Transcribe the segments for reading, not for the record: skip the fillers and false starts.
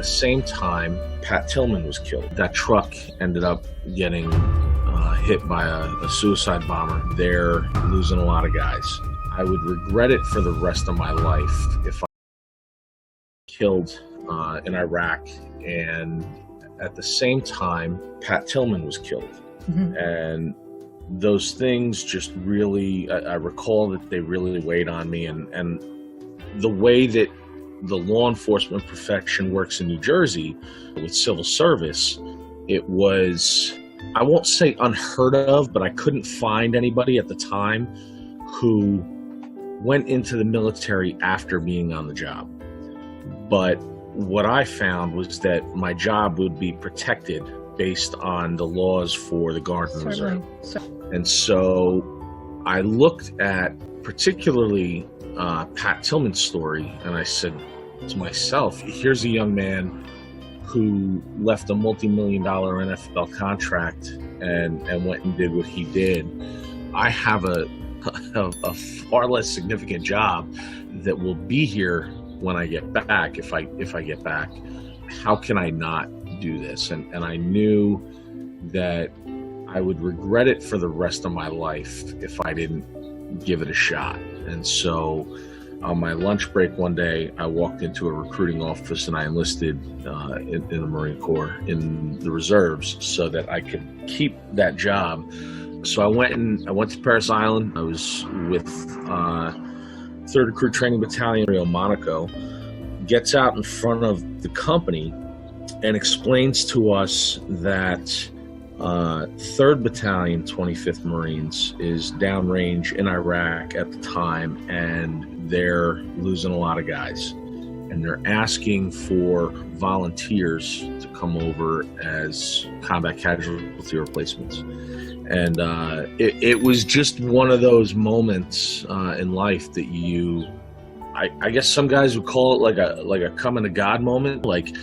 the same time, Pat Tillman was killed. That truck ended up getting hit by a suicide bomber. They're losing a lot of guys. I would regret it for the rest of my life if I killed in Iraq, and at the same time, Pat Tillman was killed. Mm-hmm. And those things just really, I recall that they really weighed on me, and the way that the law enforcement profession works in New Jersey with civil service, it was, I won't say unheard of, but I couldn't find anybody at the time who went into the military after being on the job. But what I found was that my job would be protected based on the laws for the Guard and Reserve. And so I looked at particularly Pat Tillman's story, and I said to myself, here's a young man who left a multi-million-dollar NFL contract and went and did what he did. I have a far less significant job that will be here when I get back, if I get back. How can I not do this? And I knew that I would regret it for the rest of my life if I didn't give it a shot. And so on my lunch break one day, I walked into a recruiting office and I enlisted in the Marine Corps in the reserves so that I could keep that job. So I went to Paris Island. I was with 3rd Recruit Training Battalion, Rio Monaco, gets out in front of the company and explains to us that 3rd Battalion, 25th Marines is downrange in Iraq at the time, and they're losing a lot of guys. And they're asking for volunteers to come over as combat casualty replacements. And it was just one of those moments in life that I guess some guys would call it like a coming to God moment. Like,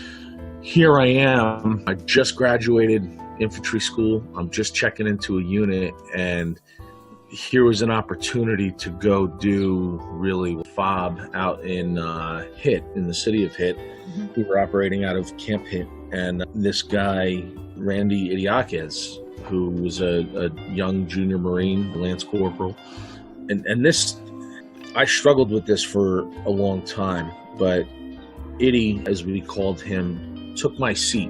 here I am, I just graduated infantry school, I'm just checking into a unit, and here was an opportunity to go do really FOB out in Hit, in the city of Hit. Mm-hmm. We were operating out of Camp Hit, and this guy, Randy Idiaquez, who was a young junior Marine, Lance Corporal. And this, I struggled with this for a long time, but Iddy, as we called him, took my seat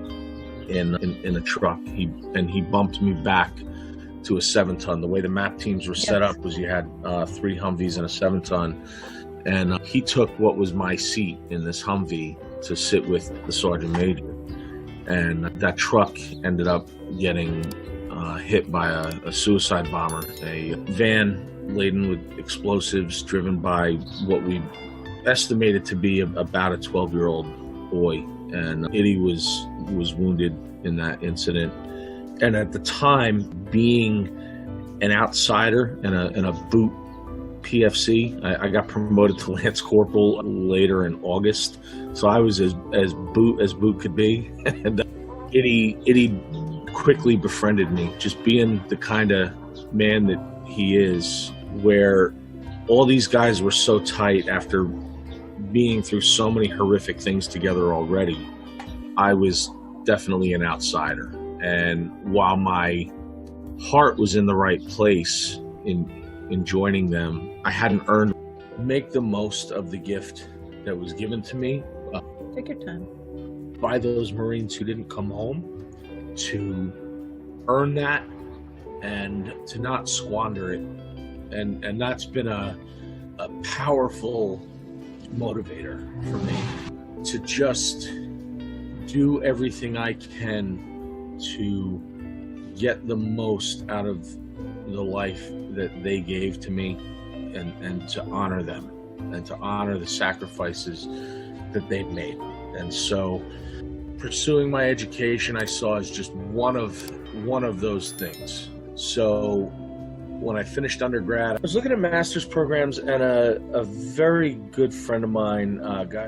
in a truck. He bumped me back to a 7-ton. The way the MAP teams were set up was you had 3 Humvees and a 7-ton. And he took what was my seat in this Humvee to sit with the Sergeant Major. And that truck ended up getting hit by a suicide bomber, a van laden with explosives driven by what we estimated to be about a 12-year-old boy. And Iddy was wounded in that incident. And at the time, being an outsider and a boot PFC, I got promoted to Lance Corporal later in August. So I was as boot as boot could be. And Iddy quickly befriended me, just being the kind of man that he is, where all these guys were so tight after being through so many horrific things together already. I was definitely an outsider. And while my heart was in the right place in joining them, I hadn't earned. Make the most of the gift that was given to me. Take your time. By those Marines who didn't come home, to earn that and to not squander it. And that's been a powerful motivator for me, to just do everything I can to get the most out of the life that they gave to me, and to honor them and to honor the sacrifices that they've made. And so pursuing my education, I saw as just one of those things. So when I finished undergrad, I was looking at master's programs, and a very good friend of mine, a guy